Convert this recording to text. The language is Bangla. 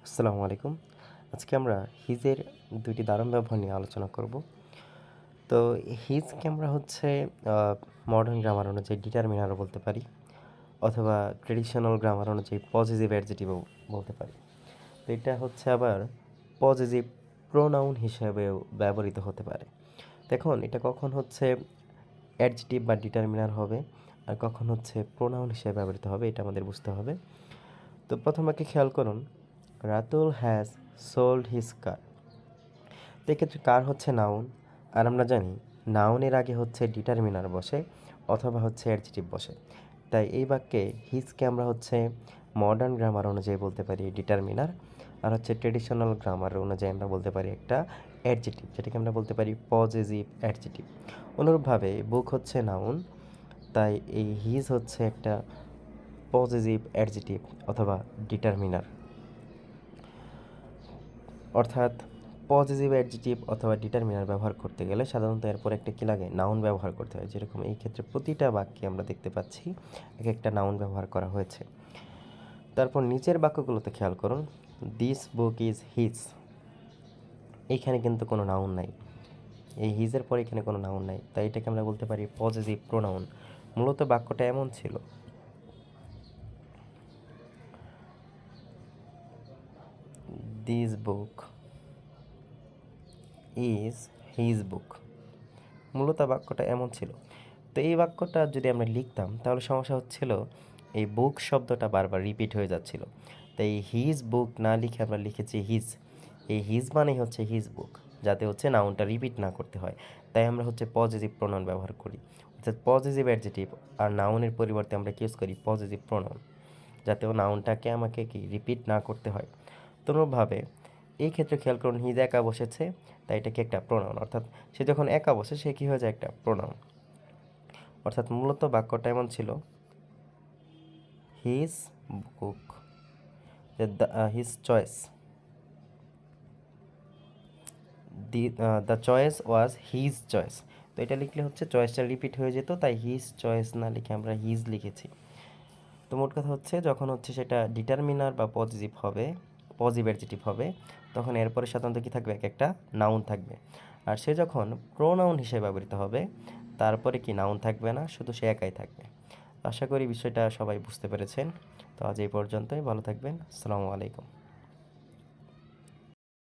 আসসালামু আলাইকুম। আজকে আমরা হিজের দুইটি দারুণ ব্যবহার নিয়ে আলোচনা করব। তো হিজকে আমরা হচ্ছে মডার্ন গ্রামার অনুযায়ী ডিটারমিনারও বলতে পারি, অথবা ট্রেডিশনাল গ্রামার অনুযায়ী পজিটিভ অ্যাডজেটিভও বলতে পারি। তো এটা হচ্ছে আবার পজিটিভ প্রোনাউন হিসেবেও ব্যবহৃত হতে পারে। দেখুন, এটা কখন হচ্ছে অ্যাডজেটিভ বা ডিটারমিনার হবে আর কখন হচ্ছে প্রোনাউন হিসেবে ব্যবহৃত হবে, এটা আমাদের বুঝতে হবে। তো প্রথমে খেয়াল করুন, রাতুল হ্যাজ সোল্ড হিজ কার। তো এক্ষেত্রে কার হচ্ছে নাউন, আর আমরা জানি নাউনের আগে হচ্ছে ডিটারমিনার বসে অথবা হচ্ছে অ্যাডজেটিভ বসে। তাই এই বাক্যে হিজকে আমরা হচ্ছে মডার্ন গ্রামার অনুযায়ী বলতে পারি ডিটারমিনার, আর হচ্ছে ট্রেডিশনাল গ্রামার অনুযায়ী আমরা বলতে পারি একটা অ্যাডজেটিভ, যেটাকে আমরা বলতে পারি পজিটিভ অ্যাডজেটিভ। অনুরূপভাবে বুক হচ্ছে নাউন, তাই এই হিজ হচ্ছে একটা পজিটিভ অ্যাডজেটিভ অথবা ডিটারমিনার। অর্থাৎ পজিটিভ অ্যাডজেটিভ অথবা ডিটারমিনার ব্যবহার করতে গেলে সাধারণত এরপর একটা কী লাগে, নাউন ব্যবহার করতে হয়। যেরকম এই ক্ষেত্রে প্রতিটা বাক্যে আমরা দেখতে পাচ্ছি এক একটা নাউন ব্যবহার করা হয়েছে। তারপর নিচের বাক্যগুলোতে খেয়াল করুন, দিস বুক ইজ হিজ। এইখানে কিন্তু কোনো নাউন নাই, এই হিজের পরে এখানে কোনো নাউন নাই, তাই এটাকে আমরা বলতে পারি পজিটিভ প্রোনাউন। মূলত বাক্যটা এমন ছিল, this book is his book. মূলত বাক্যটা এমন ছিল। তো এই বাক্যটা যদি আমরা লিখতাম তাহলে সমস্যা হচ্ছিল, এই বুক শব্দটা বারবার রিপিট হয়ে যাচ্ছিল। তাই হিজ বুক না লিখে আমরা লিখেছি হিজ। এই হিজ মানেই হচ্ছে হিজ বুক, যাতে হচ্ছে নাউনটা রিপিট না করতে হয়। তাই আমরা হচ্ছে পজিটিভ প্রোনাউন ব্যবহার করি, অর্থাৎ পজিটিভ অ্যাডজেটিভ আর নাউনের পরিবর্তে আমরা ইউজ করি পজিটিভ প্রোনাউন, যাতে ও নাউনটাকে আমাকে কি রিপিট না করতে হয়। তনুভাবে এই ক্ষেত্রে খেয়াল করুন, হিজ একা বসেছে, তাই এটা কি একটা প্রোনাউন, অর্থাৎ সে যখন একা বসে সে কি হয়ে যায়, একটা প্রোনাউন। অর্থাৎ মূলত বাক্যটা এমন ছিল, his book, his choice, the choice was his choice. তো এটা লিখলে হচ্ছে চয়েসটা রিপিট হয়ে যেত, তাই হিজ চয়েস না লিখে আমরা হিজ লিখেছি। তো মোট কথা হচ্ছে, যখন হচ্ছে সেটা ডিটারমিনার বা পজিটিভ হবে, পজিটিভ অ্যাডজেটিভ হবে, তখন এরপরে সাধারণত কী থাকবে, এক একটা নাউন থাকবে। আর সে যখন প্রোনাউন হিসেবে ব্যবহৃত হবে, তারপরে কি নাউন থাকবে না, শুধু সে একাই থাকবে। আশা করি বিষয়টা সবাই বুঝতে পেরেছেন। তো আজ এই পর্যন্তই, ভালো থাকবেন। আসসালামু আলাইকুম।